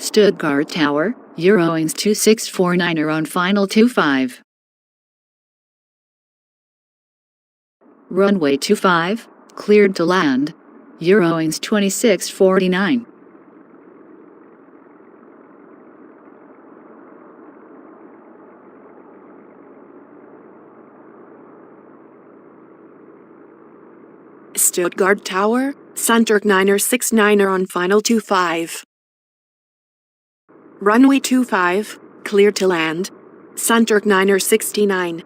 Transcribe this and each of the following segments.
Stuttgart Tower, Eurowings 2649er on final 25. Runway 25, cleared to land, Eurowings 2649. Stuttgart Tower, Sunturk 969er on final 25. Runway 25, cleared to land, Sunturk 969.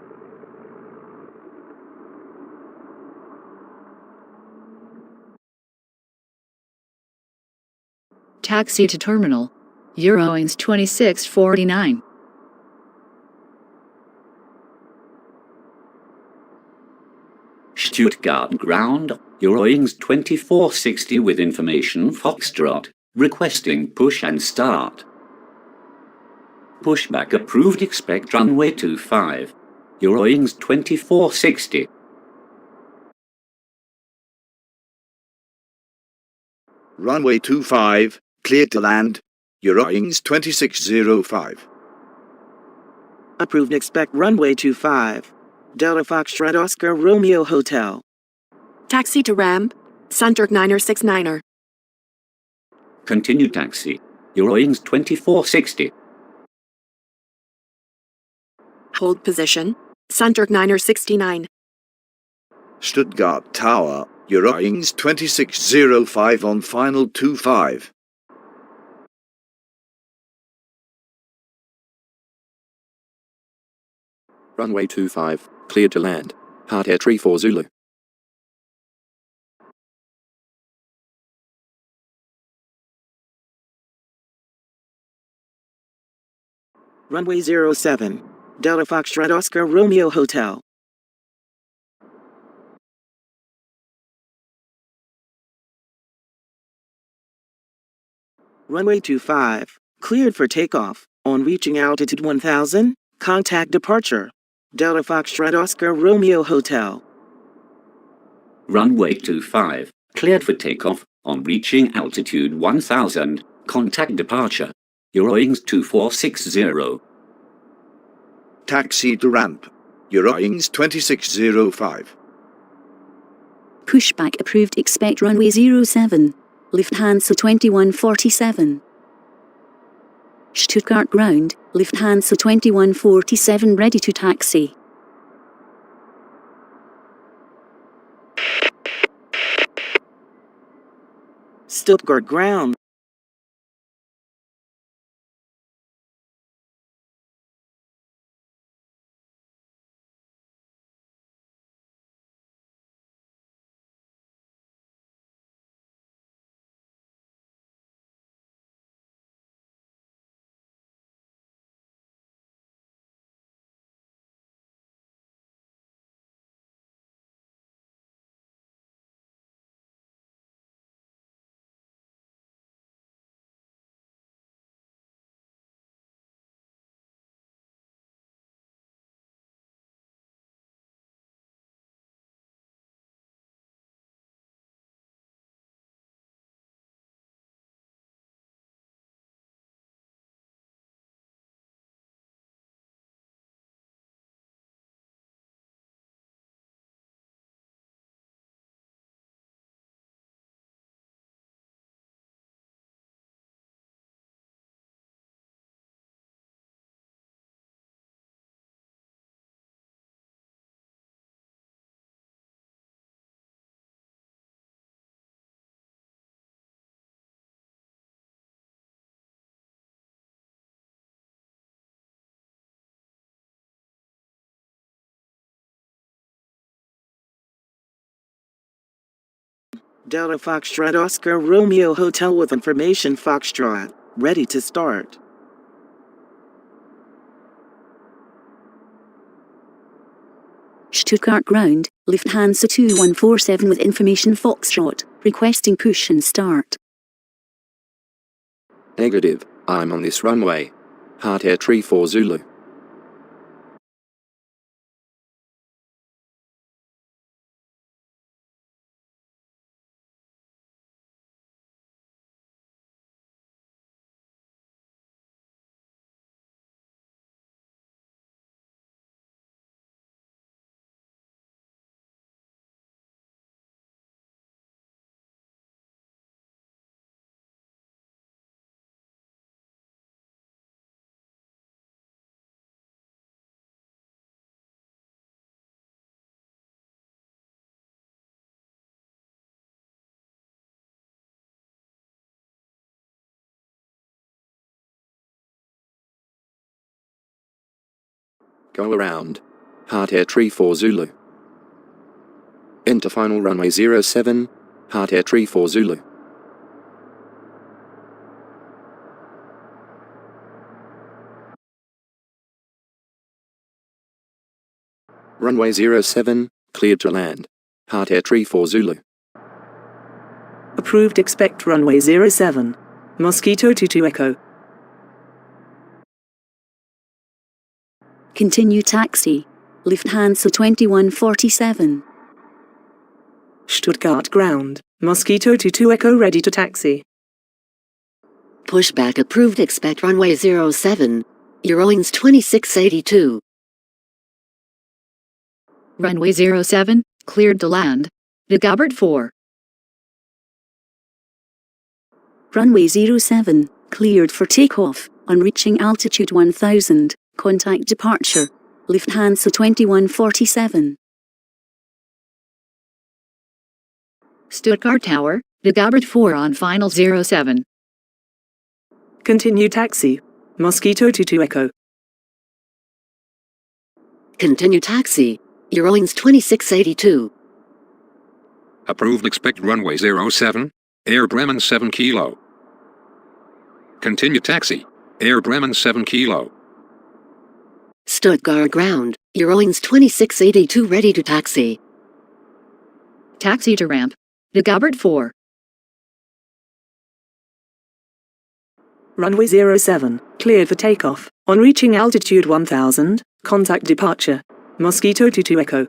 Taxi to terminal, Eurowings 2649. Stuttgart ground, Eurowings 2460 with information Foxtrot, requesting push and start. Pushback approved, expect runway 25, Eurowings 2460. Runway 25, cleared to land, Eurowings 2605. Approved, expect runway 25. Delta Foxtrot Oscar Romeo Hotel. Taxi to ramp, Sunturk 969er. Continue taxi, Eurowings 2460. Hold position, Sunturk 969. Stuttgart Tower, Eurowings 2605 on final 25. Runway 25, cleared to land, Heart Air Tree 4 Zulu. Runway 07, Delta Foxtrot Oscar Romeo Hotel. Runway 25, cleared for takeoff. On reaching altitude 1000, contact departure. Delta Foxtrot Oscar Romeo Hotel. Runway 25, cleared for takeoff, on reaching altitude 1000, contact departure, Eurowings 2460. Taxi to ramp, Eurowings 2605. Pushback approved, expect runway 07, Lufthansa 2147. Stuttgart ground, Lufthansa 2147 ready to taxi. Stuttgart ground. Delta Foxtrot Oscar Romeo Hotel with information Foxtrot, ready to start. Stuttgart ground, Lufthansa 2147 with information Foxtrot, requesting push and start. Negative, I'm on this runway. Heart Air Tree 4 Zulu. Go around. Heart Air Tree 4 Zulu. Enter final runway 07, Heart Air Tree 4 Zulu. Runway 07, cleared to land. Heart Air Tree 4 Zulu. Approved. Expect runway 07. Mosquito 22 Echo. Continue taxi. Lufthansa 2147. Stuttgart ground. Mosquito 22 Echo ready to taxi. Pushback approved. Expect runway 07. Eurowings 2682. Runway 07, cleared to land. De Gabbert 4. Runway 07, cleared for takeoff. On reaching altitude 1000, contact departure. Lufthansa 2147. Stuttgart Tower, De Gabbert 4 on final 07. Continue taxi. Mosquito 22 Echo. Continue taxi. Eurowings 2682. Approved. Expect runway 07, Air Bremen 7 Kilo. Continue taxi. Air Bremen 7 Kilo. Stuttgart ground. Eurowings 2682 ready to taxi. Taxi to ramp. De Gabbert 4. Runway 07, cleared for takeoff. On reaching altitude 1000, contact departure. Mosquito 22 Echo.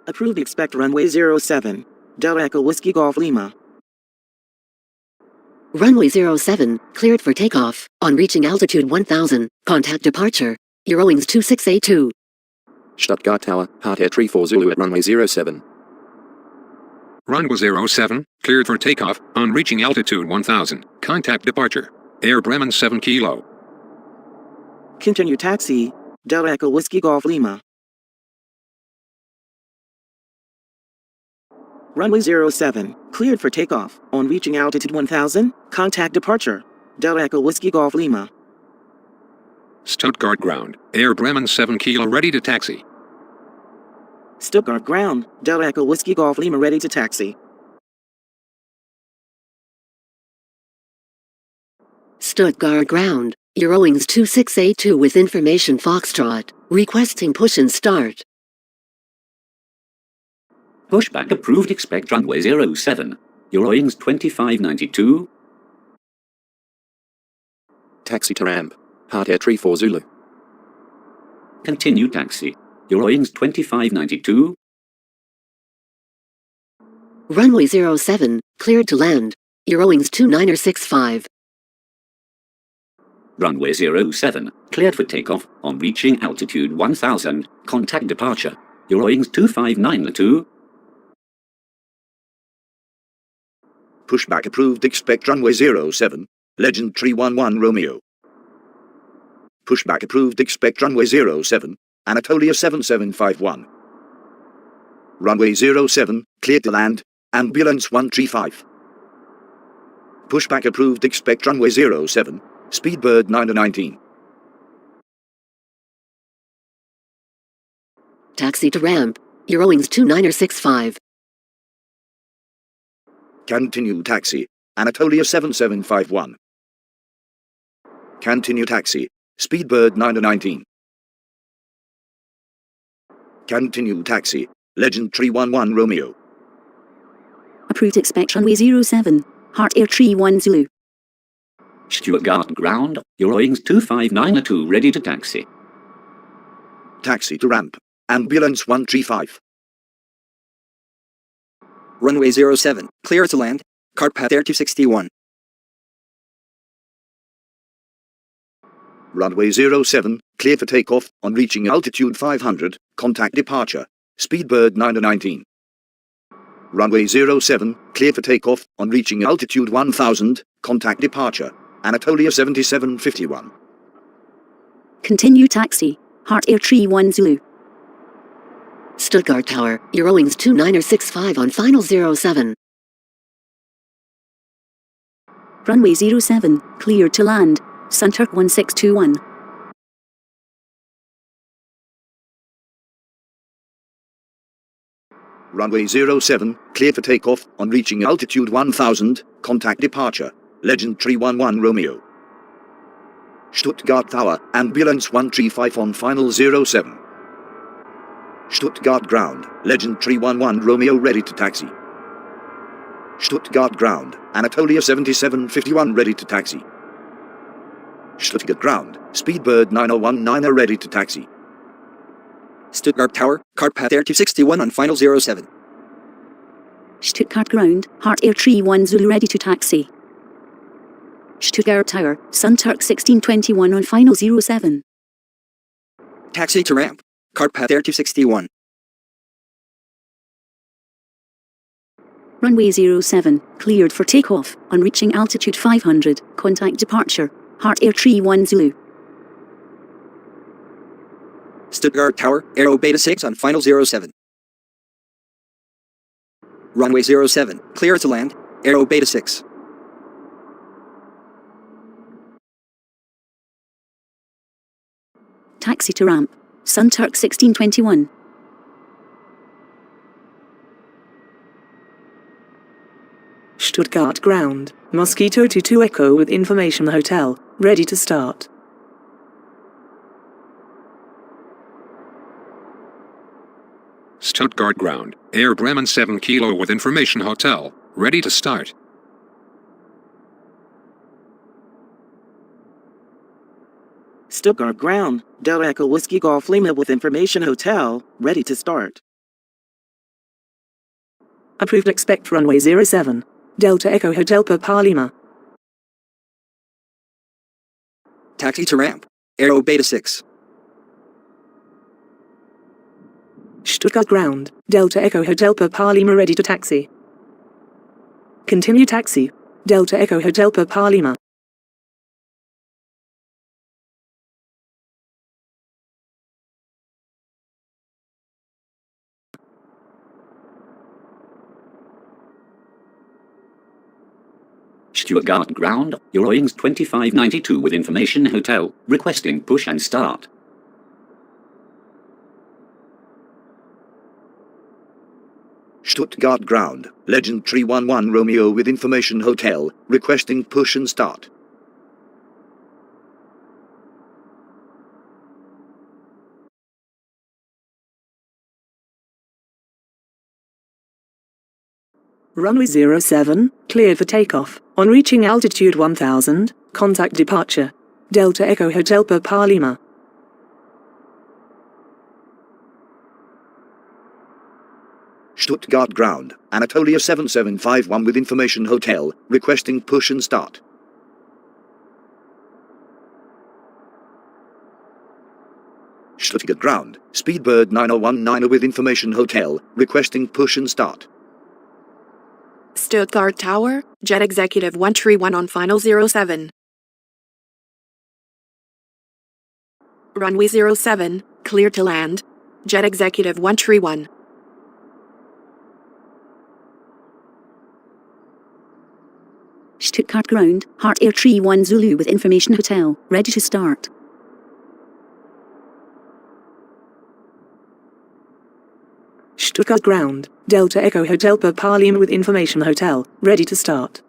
Approved. Expect runway 07. Delta Echo Whiskey Golf Lima. Runway 07, cleared for takeoff. On reaching altitude 1000, contact departure. Eurowings 2682. Stuttgart Tower, Heart Air Tree 4 Zulu at runway 07. Runway 07, cleared for takeoff. On reaching altitude 1000, contact departure. Air Bremen 7 Kilo. Continue taxi. Delta Echo Whiskey Golf Lima. Runway 07, cleared for takeoff. On reaching altitude 1000, contact departure. Delta Echo Whiskey Golf Lima. Stuttgart ground. Air Bremen 7 Kilo ready to taxi. Stuttgart ground. Delta Echo Whiskey Golf Lima ready to taxi. Stuttgart ground. Eurowings 2682 with information Foxtrot. Requesting push and start. Pushback approved. Expect runway 07. Eurowings 2592. Taxi to ramp. Heart Air Tree 4 Zulu. Continue taxi. Eurowings 2592. Runway 07, cleared to land. Eurowings 2965. Runway 07, cleared for takeoff. On reaching altitude 1000, contact departure. Eurowings 2592. Pushback approved. Expect runway 07. Legend 311 Romeo. Pushback approved. Expect runway 07. Anatolia 7751. Runway 07, cleared to land. Ambulance 135. Pushback approved. Expect runway 07. Speedbird 919. Taxi to ramp. Eurowings 2965. Continue taxi. Anatolia 7751. Continue taxi. Speedbird 919. Continue taxi. Legend 311 Romeo. Approved. Expect runway 07. Heart Air Tree 1 Zulu. Stuttgart ground. Eurowings 2592 ready to taxi. Taxi to ramp. Ambulance 135. Runway 07, clear to land. Carpath Air 261. Runway 07, clear for takeoff. On reaching altitude 500, contact departure. Speedbird 919. Runway 07, cleared for takeoff, on reaching altitude 1000, contact departure, Anatolia 7751. Continue taxi. Heart Air Tree 1 Zulu. Stuttgart Tower, Eurowings 2965 on final 07. Runway 07, cleared to land. Sunturk 1621. Runway 07, cleared for takeoff, on reaching altitude 1000, contact departure, Legend 311 Romeo. Stuttgart Tower, Ambulance 135 on final 07. Stuttgart Ground, Legend 311 Romeo ready to taxi. Stuttgart Ground, Anatolia 7751 ready to taxi. Stuttgart Ground, Speedbird 9019 ready to taxi. Stuttgart Tower, Carpath Air 261 on final 07. Stuttgart Ground, Heart Air Tree 1 Zulu ready to taxi. Stuttgart Tower, Sunturk 1621 on final 07. Taxi to ramp, Carpath Air 261. Runway 07, cleared for takeoff, on reaching altitude 500, contact departure, Heart Air Tree 1 Zulu. Stuttgart Tower, Aero Beta 6 on final 07. Runway 07, clear to land, Aero Beta 6. Taxi to ramp, Sunturk 1621. Stuttgart Ground, Mosquito 22 Echo with information hotel, ready to start. Stuttgart Ground, Air Bremen 7 Kilo with information hotel, ready to start. Stuttgart Ground, Delta Echo Whiskey Golf Lima with information hotel, ready to start. Approved. Expect runway 07. Delta Echo Hotel Papa Lima. Taxi to ramp, Aero Beta 6. Stuttgart Ground, Delta Echo Hotel Papa Lima ready to taxi. Continue taxi, Delta Echo Hotel Papa Lima. Stuttgart Ground, Eurowings 2592 with information hotel, requesting push and start. Stuttgart Ground, Legend 311 Romeo with information hotel, requesting push and start. Runway 07, cleared for takeoff. On reaching altitude 1000, contact departure. Delta Echo Hotel Papa Lima. Stuttgart Ground, Anatolia 7751 with information hotel, requesting push and start. Stuttgart Ground, Speedbird 9019 with information hotel, requesting push and start. Stuttgart Tower, Jet Executive 131 on final 07. Runway 07, clear to land. Jet Executive 131. Stuttgart Ground, Heart Air Tree 1 Zulu with information hotel, ready to start. Stuttgart Ground, Delta Echo Hotel Papa Lima with information hotel, ready to start.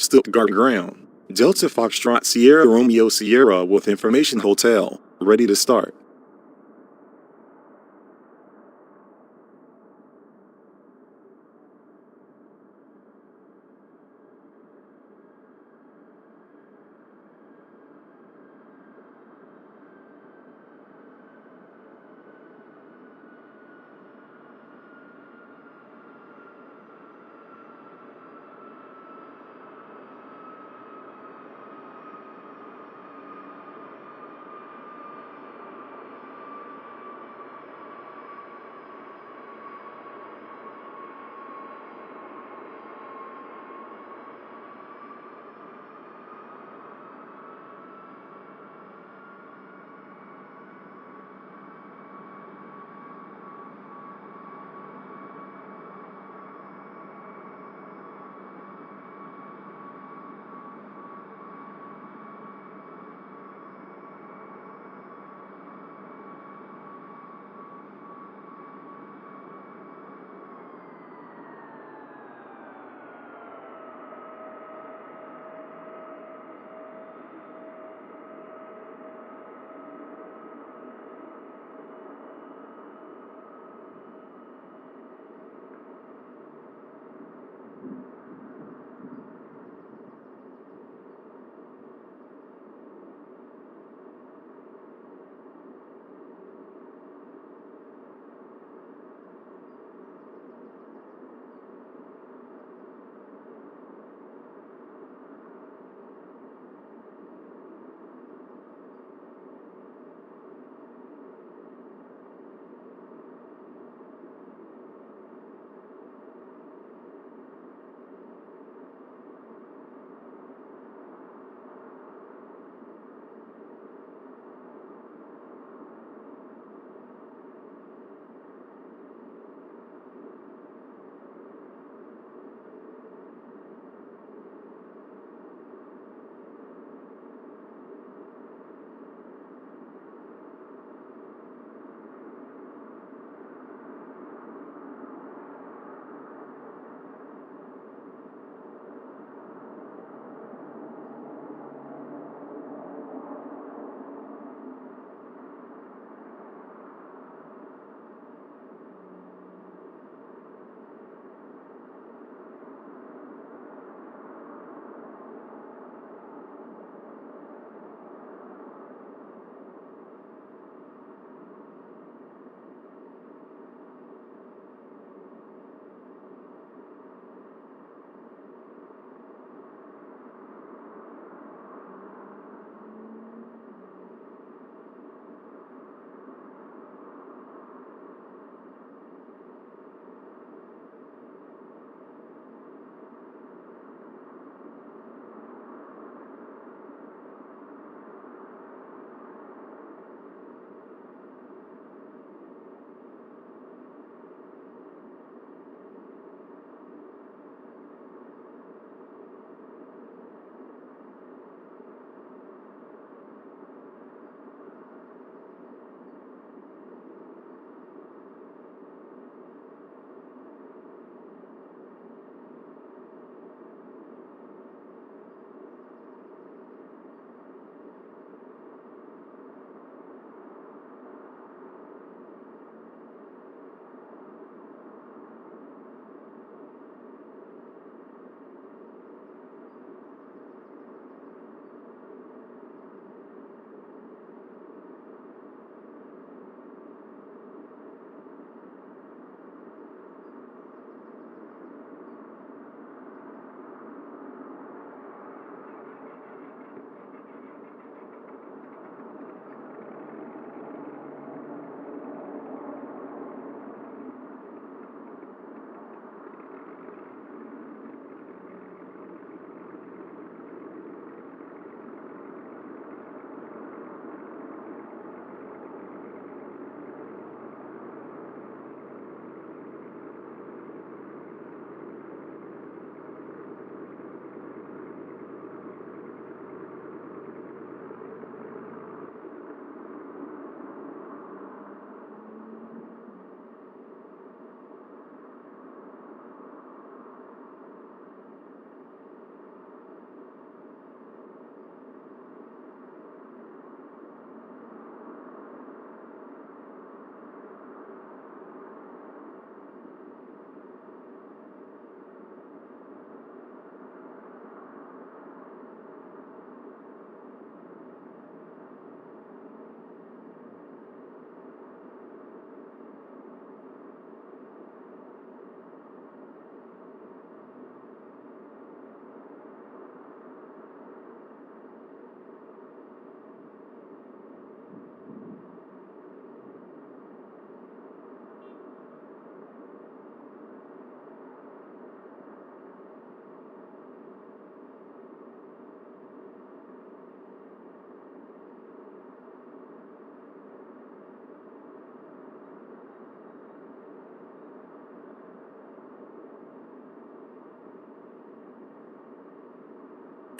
Stuttgart ground. Delta Foxtrot Sierra Romeo Sierra with information hotel. Ready to start.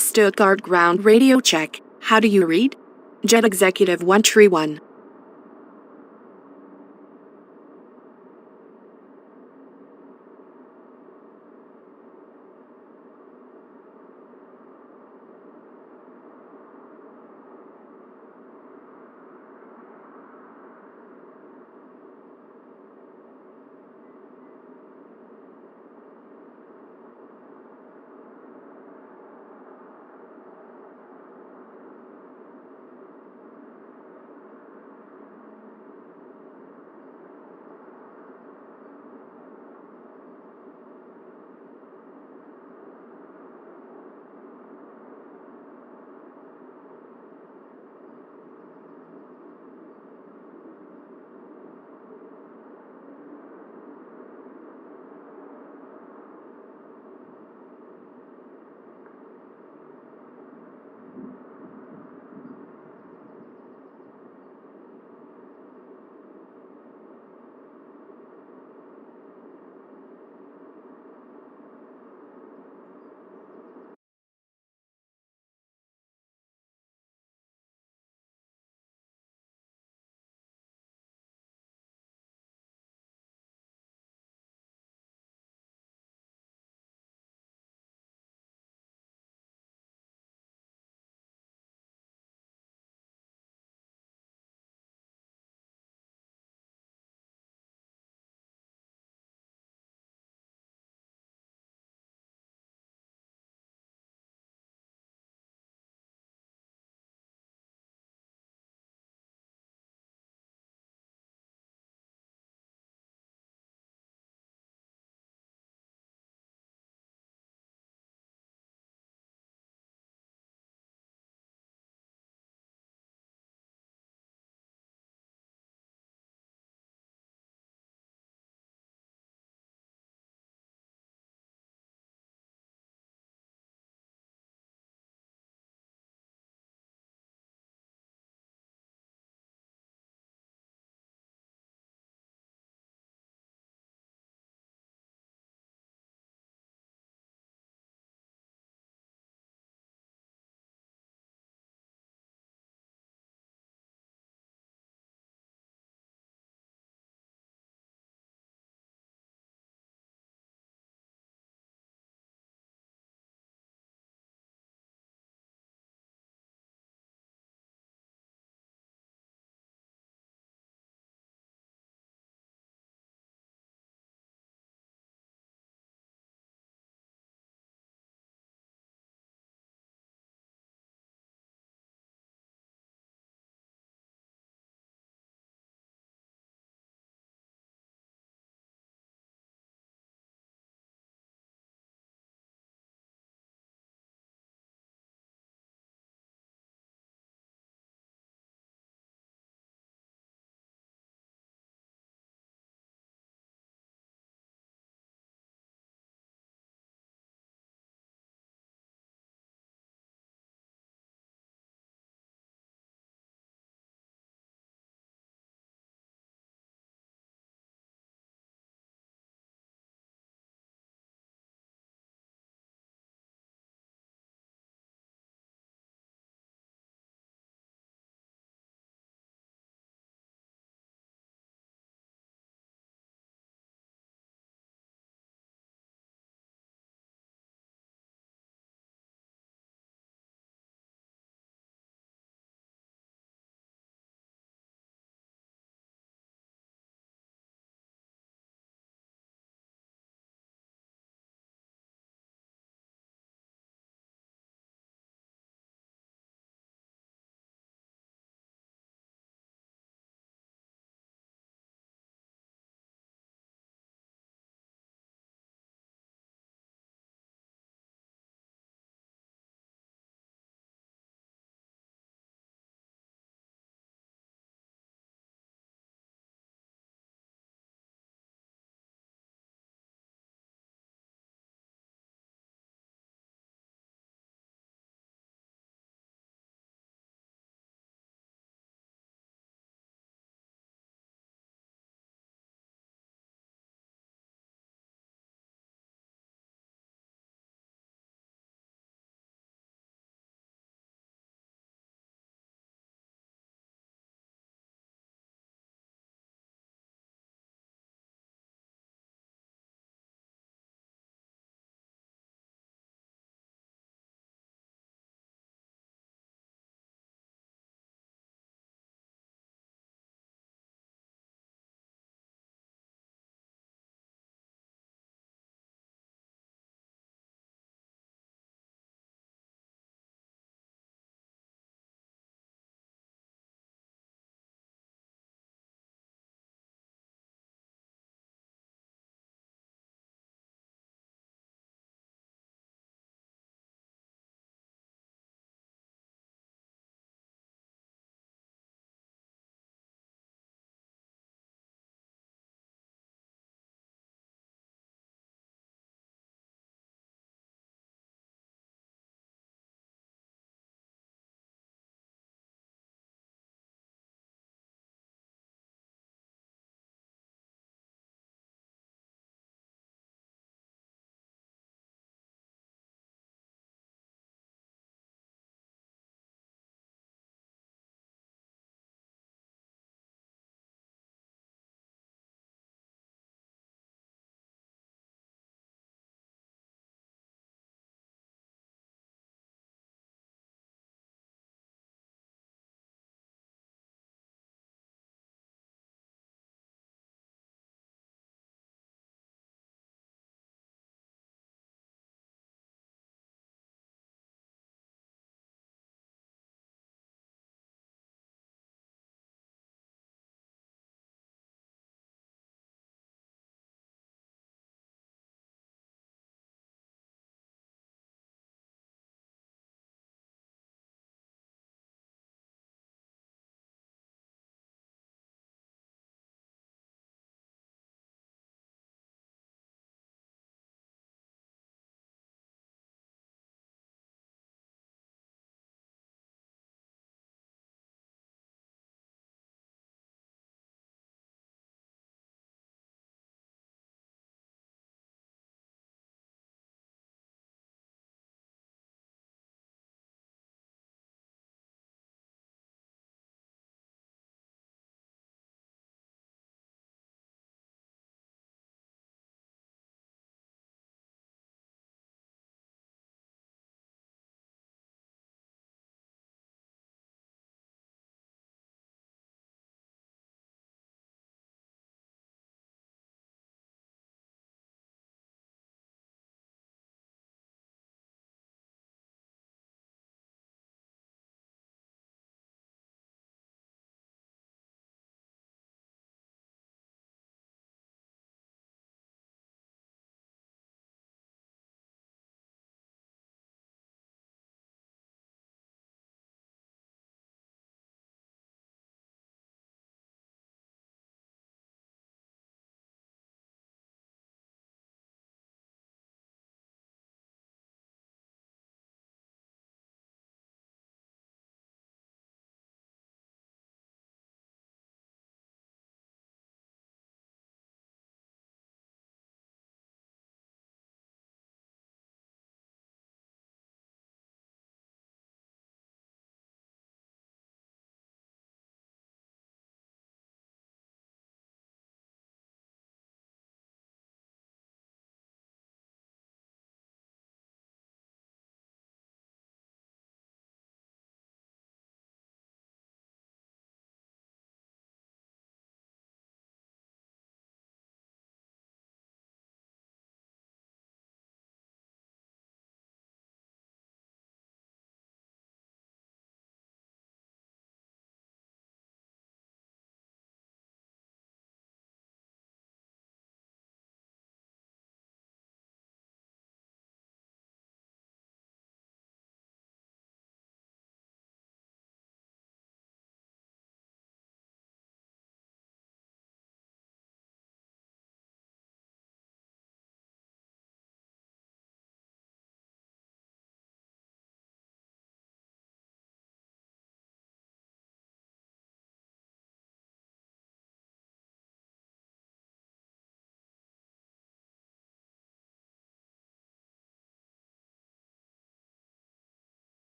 Stuttgart ground radio check. How do you read? Jet Executive 131.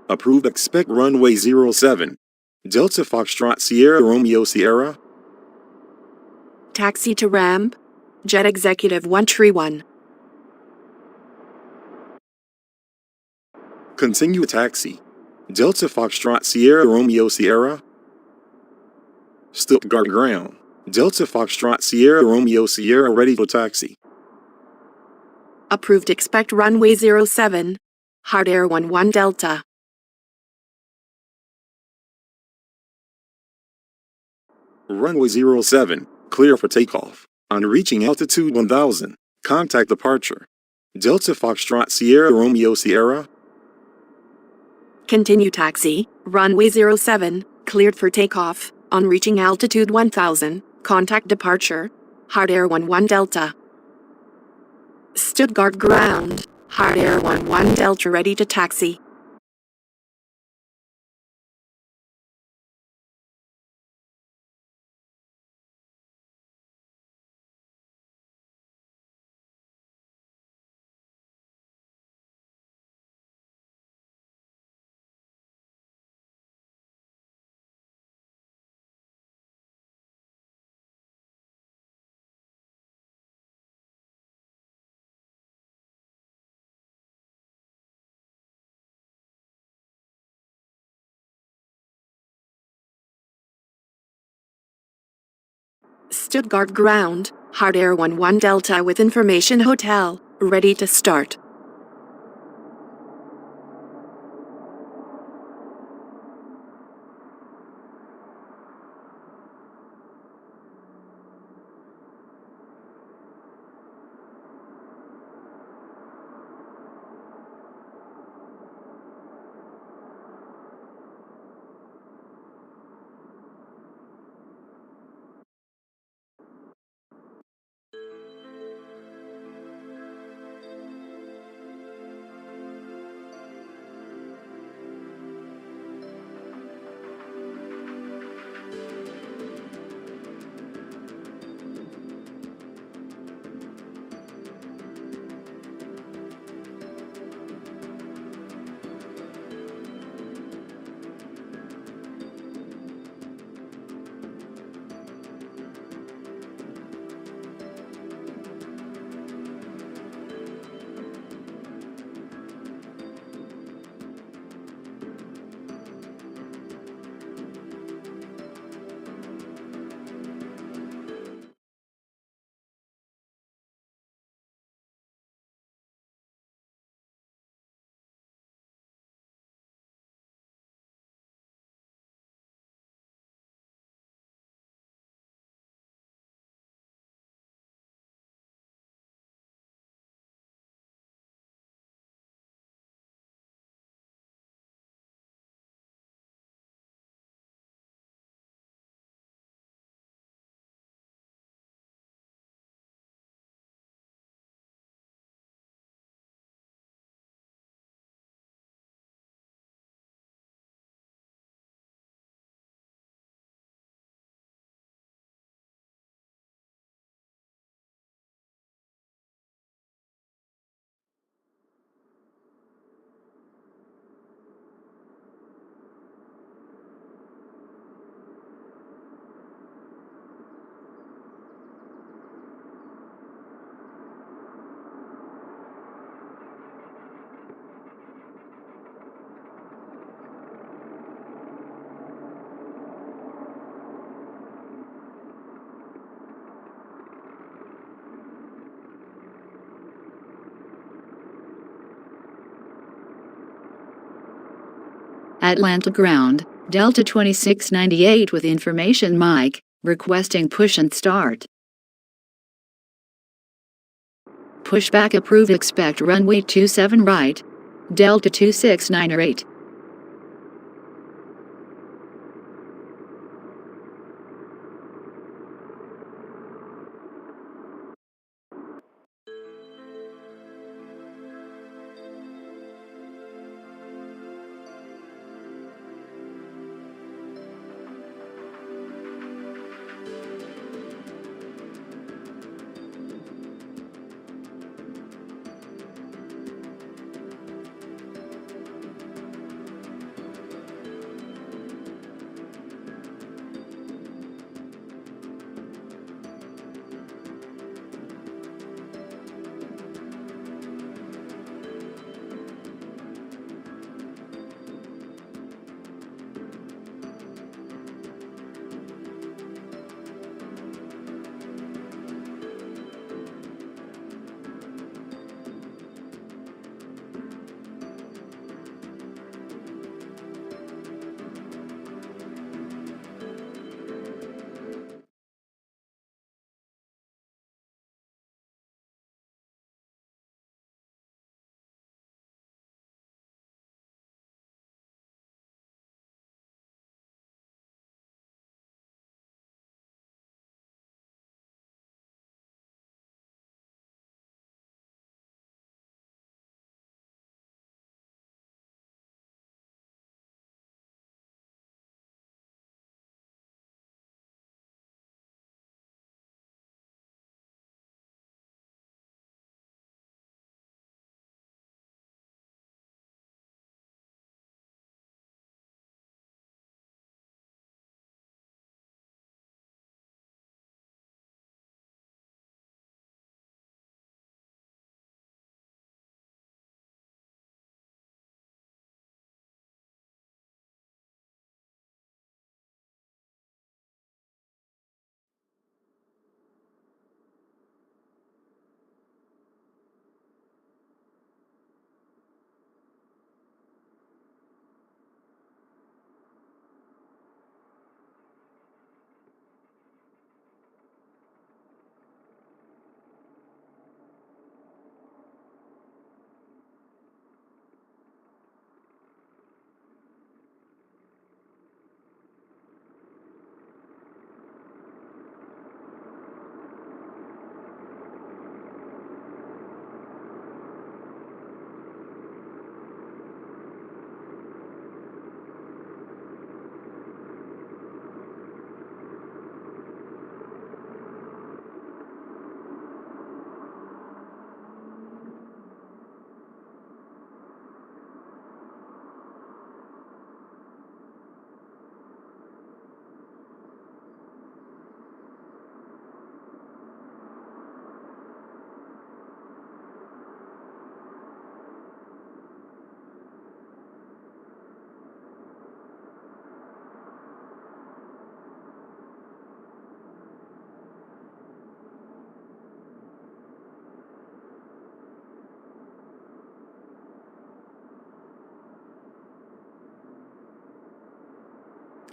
Approved. Expect runway 07. Delta Foxtrot Sierra Romeo Sierra. Taxi to ramp. Jet Executive 131. Continue taxi. Delta Foxtrot Sierra Romeo Sierra. Stuttgart ground. Delta Foxtrot Sierra Romeo Sierra ready for taxi. Approved. Expect runway 07. Hard Air 11 Delta. Runway 07. Clear for takeoff. On reaching altitude 1000, contact departure. Delta Foxtrot Sierra Romeo Sierra. Continue taxi. Runway 07. Cleared for takeoff. On reaching altitude 1000, contact departure. Hard Air 11 Delta. Stuttgart ground. Hard Air 11 Delta ready to taxi. Stuttgart ground. Hard Air 11 Delta with information hotel. Ready to start. Atlanta ground, Delta 2698 with information Mike, requesting push and start. Pushback approved. Expect runway 27 right, Delta 2698.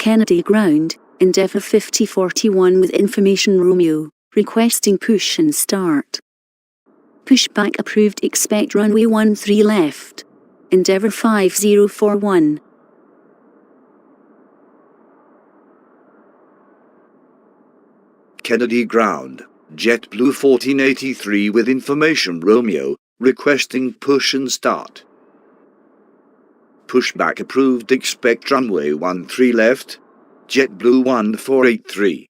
Kennedy Ground, Endeavour 5041 with information Romeo, requesting push and start. Pushback approved, expect runway 13 left. Endeavour 5041. Kennedy Ground, JetBlue 1483 with information Romeo, requesting push and start. Pushback approved, expect runway 13 left. JetBlue 1483.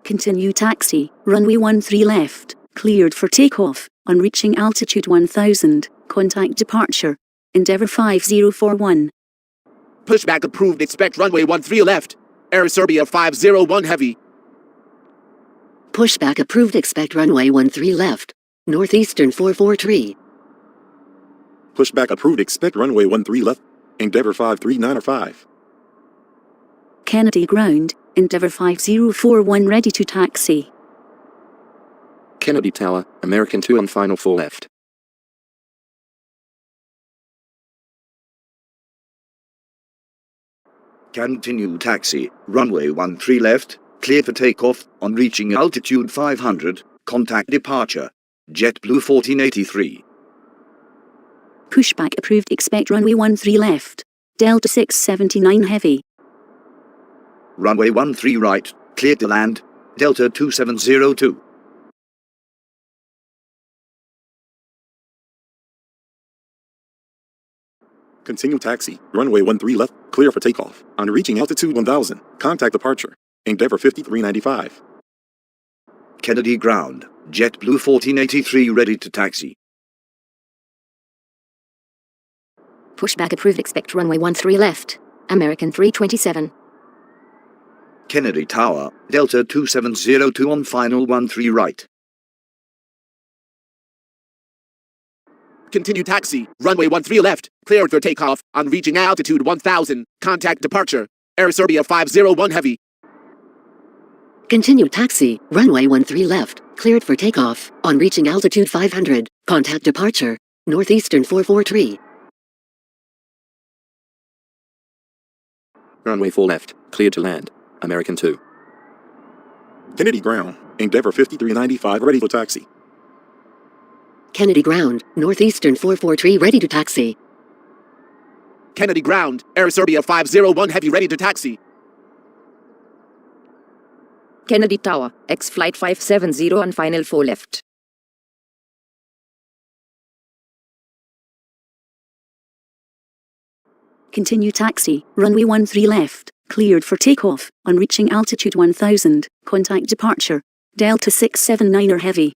Continue taxi, runway 13 left, cleared for takeoff, on reaching altitude 1000, contact departure. Endeavour 5041. Pushback approved, expect runway 13 left. Air Serbia 501 heavy. Pushback approved, expect runway 13 left. Northeastern 443. Pushback approved, expect runway 13 left. Endeavour 53905. Kennedy Ground, Endeavour 5041 ready to taxi. Kennedy Tower, American 2 on final 4 left. Continue taxi, runway 13 left, clear for takeoff, on reaching altitude 500, contact departure. JetBlue 1483. Pushback approved, expect runway 13 left. Delta 679 heavy. Runway 13 right, clear to land, Delta 2702. Continue taxi, runway 13 left, clear for takeoff. On reaching altitude 1000, contact departure. Endeavour 5395. Kennedy Ground, JetBlue 1483 ready to taxi. Pushback approved, expect runway 13 left. American 327. Kennedy Tower, Delta 2702 on final 13 right. Continue taxi, runway 13 left, cleared for takeoff, on reaching altitude 1000, contact departure. Air Serbia 501 heavy. Continue taxi, runway 13 left, cleared for takeoff, on reaching altitude 500, contact departure. Northeastern 443. Runway 4 left, cleared to land. American 2. Kennedy Ground, Endeavour 5395 ready for taxi. Kennedy Ground, Northeastern 443 ready to taxi. Kennedy Ground, Air Serbia 501 heavy ready to taxi. Kennedy Tower, X Flight 570 on final 4 left. Continue taxi, runway 13 left, cleared for takeoff, on reaching altitude 1000, contact departure. Delta 679 heavy.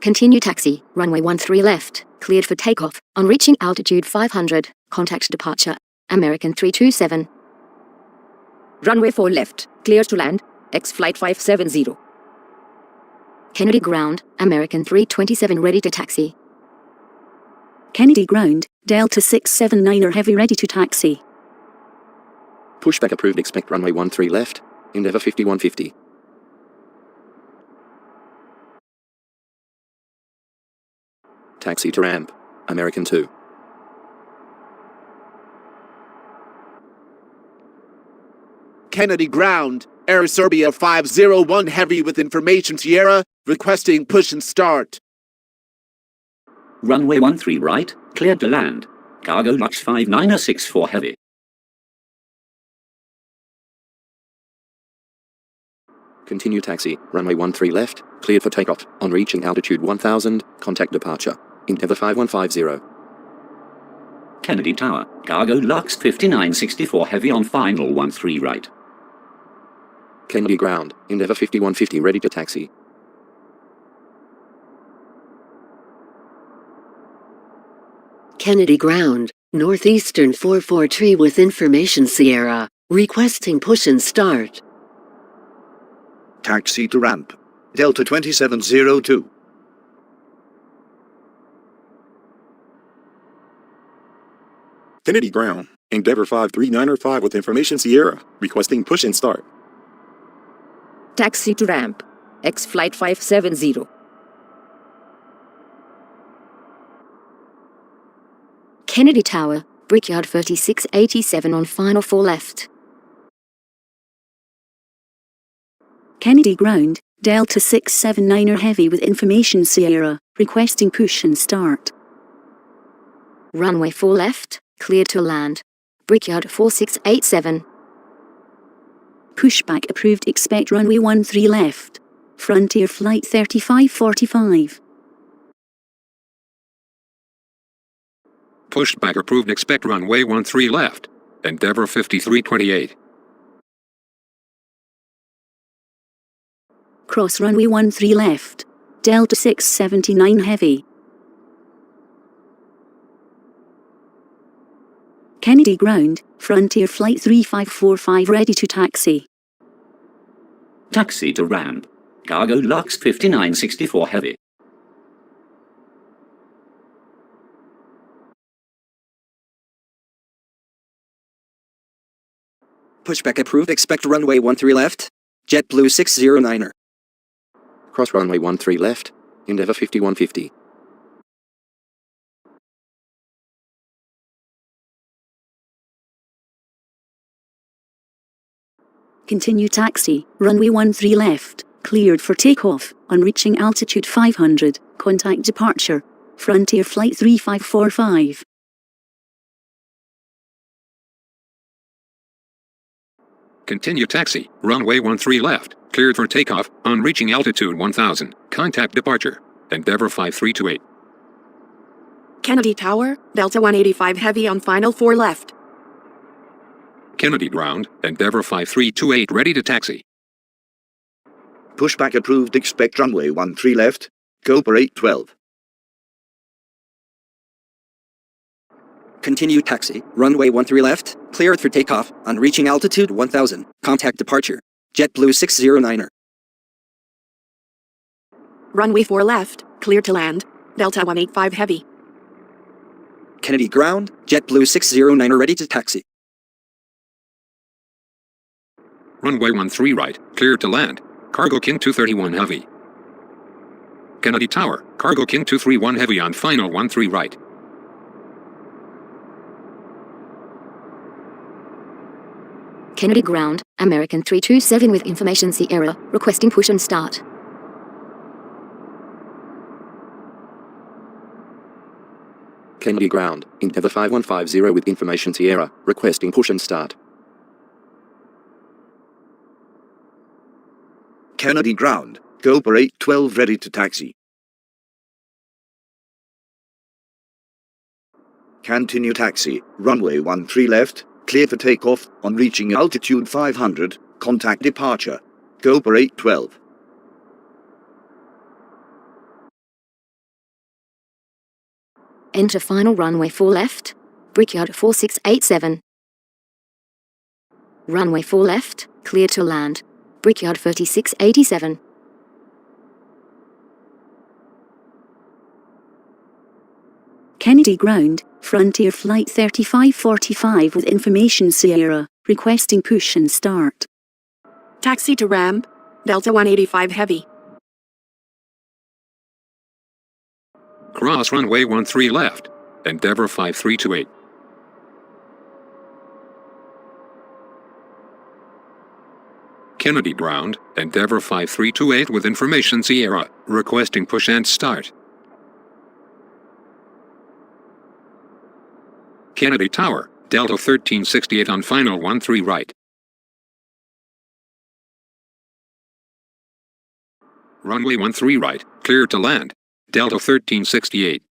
Continue taxi, runway 13 left, cleared for takeoff, on reaching altitude 500, contact departure. American 327. Runway 4 left, clear to land, X Flight 570. Kennedy Ground, American 327 ready to taxi. Kennedy Ground, Delta 679 heavy ready to taxi. Pushback approved, expect runway 13 left. Endeavour 5150. Taxi to ramp. American 2. Kennedy Ground, Air Serbia 501 heavy with information Sierra, requesting push and start. Runway 13 right, cleared to land. Cargo Lux 5964 heavy. Continue taxi, runway 13 left, cleared for takeoff. On reaching altitude 1000, contact departure. Endeavour 5150. Kennedy Tower, Cargo Lux 5964 heavy on final 13 right. Kennedy Ground, Endeavour 5150 ready to taxi. Kennedy Ground, Northeastern 443 with information Sierra, requesting push and start. Taxi to ramp. Delta 2702. Kennedy Ground, Endeavour 53905 with information Sierra, requesting push and start. Taxi to ramp, X Flight 570. Kennedy Tower, Brickyard 3687 on final 4 left. Kennedy Ground, Delta 679er Heavy with information Sierra, requesting push and start. Runway 4 left, cleared to land. Brickyard 4687. Pushback approved, expect runway 13 left. Frontier Flight 3545. Pushed back approved, expect runway 13 left. Endeavour 5328. Cross runway 13 left. Delta 679 Heavy. Kennedy Ground, Frontier Flight 3545 ready to taxi. Taxi to ramp. Cargo Lux 5964 Heavy. Pushback approved. Expect runway 13 left. JetBlue 609er. Cross runway 13 left. Endeavour 5150. Continue taxi, runway 13 left, cleared for takeoff, on reaching altitude 500, contact departure. Frontier Flight 3545. Continue taxi, runway 13 left, cleared for takeoff, on reaching altitude 1000, contact departure. Endeavour 5328. Kennedy Tower, Delta 185 Heavy on final 4 left. Kennedy Ground, Endeavour 5328 ready to taxi. Pushback approved, expect runway 13 left. Go per 812. Continue taxi, runway 13 left, cleared for takeoff, on reaching altitude 1000, contact departure. JetBlue 609er. Runway 4 left, clear to land. Delta 185 Heavy. Kennedy Ground, JetBlue 609er ready to taxi. Runway 13 right, cleared to land. Cargo King 231 Heavy. Kennedy Tower, Cargo King 231 Heavy on final 13 right. Kennedy Ground, American 327 with information Sierra, requesting push and start. Kennedy Ground, Endeavour 5150 with information Sierra, requesting push and start. Kennedy Ground, go per 812 ready to taxi. Continue taxi, runway 13 left, clear for takeoff, on reaching altitude 500, contact departure. Go per 812. Enter final runway 4 left, Brickyard 4687. Runway 4 left, clear to land, Brickyard 3687. Kennedy Ground, Frontier Flight 3545 with information Sierra, requesting push and start. Taxi to ramp, Delta 185 Heavy. Cross runway 13 left, Endeavour 5328. Kennedy Ground, Endeavour 5328 with information Sierra, requesting push and start. Kennedy Tower, Delta 1368 on final 13 right. Runway 13 right, clear to land, Delta 1368.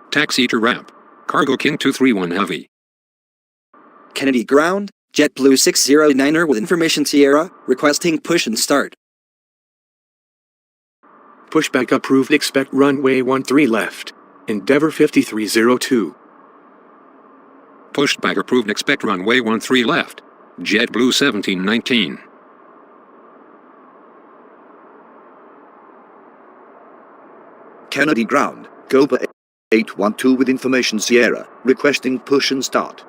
Taxi to ramp, Cargo King 231 Heavy. Kennedy Ground, JetBlue 609er with information Sierra, requesting push and start. Pushback approved, expect runway 13 left. Endeavour 5302. Pushed back approved, expect runway 13 left. JetBlue 1719. Kennedy Ground, go per 812 with information Sierra, requesting push and start.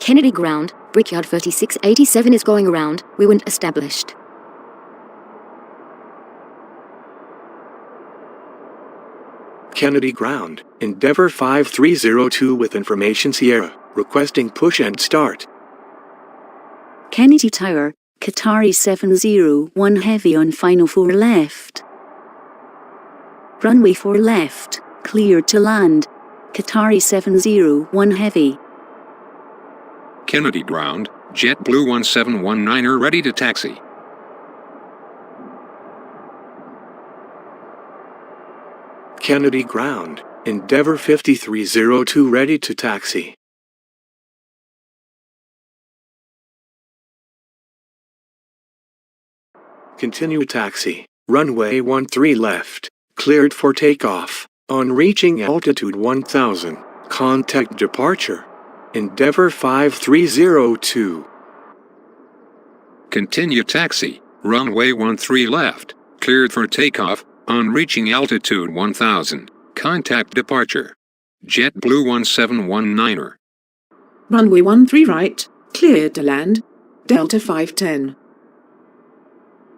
Kennedy Ground, Brickyard 3687 is going around, we wind established. Kennedy Ground, Endeavour 5302 with information Sierra, requesting push and start. Kennedy Tower, Qatari 701 heavy on final 4 left. Runway 4 left, cleared to land. Qatari 701 heavy. Kennedy Ground, JetBlue 1719er ready to taxi. Kennedy Ground, Endeavour 5302 ready to taxi. Continue taxi, runway 13 left, cleared for takeoff. On reaching altitude 1000, contact departure. Endeavour 5302. Continue taxi, runway 13 left, cleared for takeoff. On reaching altitude 1000, contact departure. JetBlue 1719er. Runway 13 right, cleared to land. Delta 510.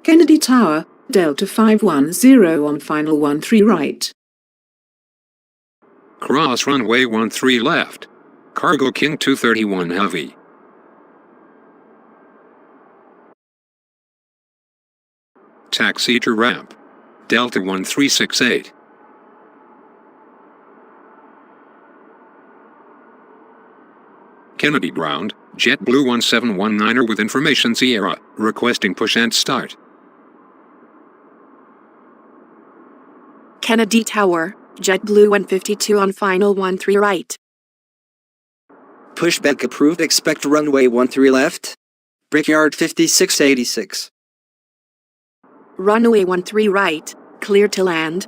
Kennedy Tower, Delta 510 on final 13 right. Cross runway 13 left. Cargo King 231 heavy. Taxi to ramp. Delta 1368. Kennedy Ground, JetBlue 1719er with information Sierra, requesting push and start. Kennedy Tower, JetBlue 152 on final 13 right. Pushback approved. Expect runway 13 left. Brickyard 5686. Runway 13 right, cleared to land.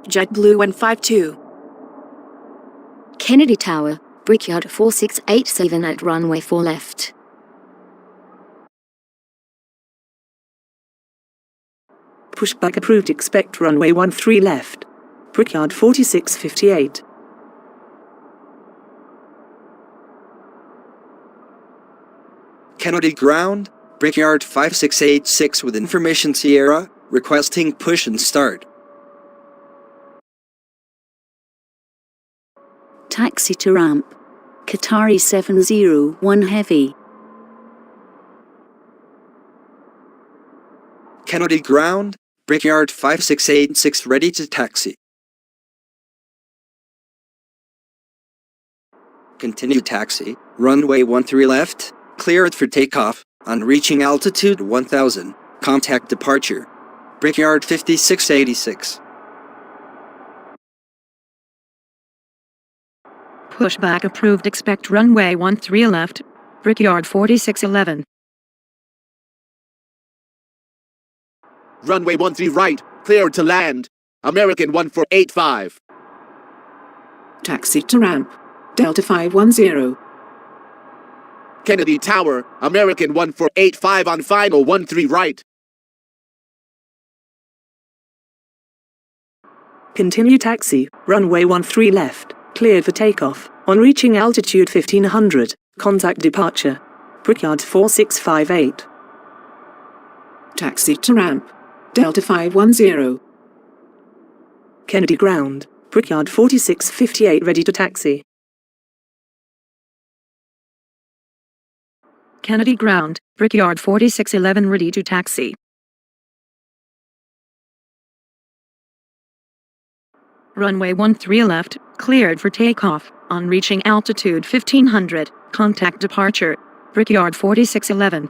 JetBlue 152. Kennedy Tower, Brickyard 4687 at runway 4 left. Pushback approved. Expect runway 13 left. Brickyard 4658. Kennedy Ground, Brickyard 5686 with information Sierra, requesting push and start. Taxi to ramp. Qatari 701 heavy. Kennedy Ground, Brickyard 5686 ready to taxi. Continue taxi, runway 13 left, cleared for takeoff. On reaching altitude 1000, contact departure. Brickyard 5686. Pushback approved. Expect runway 13 left. Brickyard 4611. Runway 13 right, cleared to land. American 1485. Taxi to ramp. Delta 510. Kennedy Tower, American 1485 on final 13 right. Continue taxi, runway 13 left, cleared for takeoff. On reaching altitude 1500, contact departure. Brickyard 4658. Taxi to ramp. Delta 510. Kennedy Ground, Brickyard 4658 ready to taxi. Kennedy Ground, Brickyard 4611 ready to taxi. Runway 13 left, cleared for takeoff. On reaching altitude 1500, contact departure. Brickyard 4611.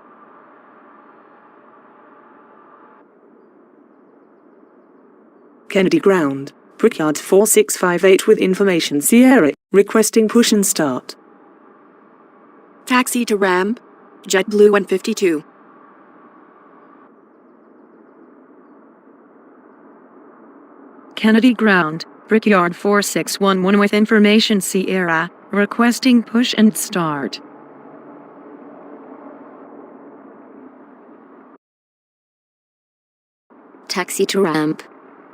Kennedy Ground, Brickyard 4658 with information Sierra, requesting push and start. Taxi to ramp. JetBlue 152. Kennedy Ground, Brickyard 4611 with information Sierra, requesting push and start. Taxi to ramp.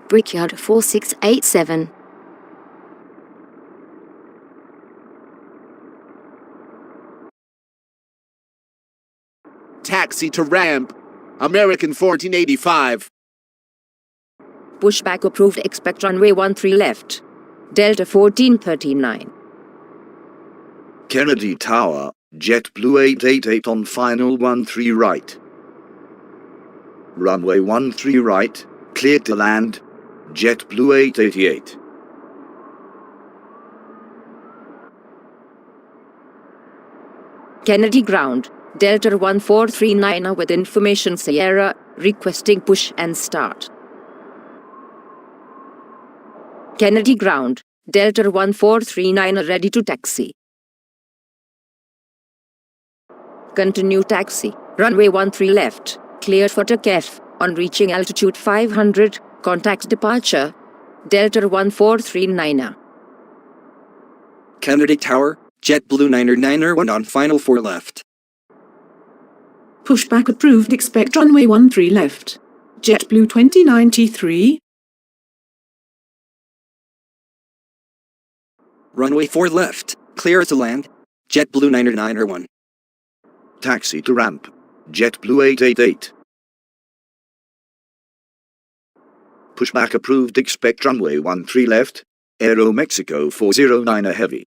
Brickyard 4687. Taxi to ramp. American 1485. Pushback approved. Expect runway 13 left. Delta 1439. Kennedy Tower, JetBlue 888 on final 13 right. Runway 13 right, cleared to land, JetBlue 888. Kennedy ground, Delta 1439 with information Sierra, requesting push and start. Kennedy ground, Delta 1439 ready to taxi. Continue taxi, runway 13 left, cleared for takeoff, on reaching altitude 500, contact departure, Delta 1439. Kennedy Tower, JetBlue 991 on final 4 left. Pushback approved. Expect runway 13 left. JetBlue 2093. Runway 4 left, clear to land, JetBlue 991. Taxi to ramp, JetBlue 888. Pushback approved. Expect runway 13 left, Aero Mexico 409 heavy.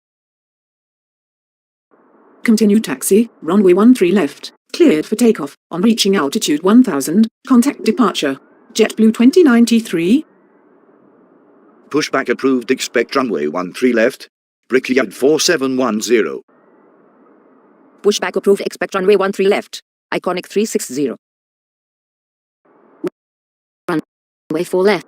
Continue taxi, runway 13 left, cleared for takeoff, on reaching altitude 1000, contact departure, JetBlue 2093. Pushback approved. Expect runway 13 left, Brickyard 4710. Pushback approved. Expect runway 13 left, Iconic 360. Runway 4 left,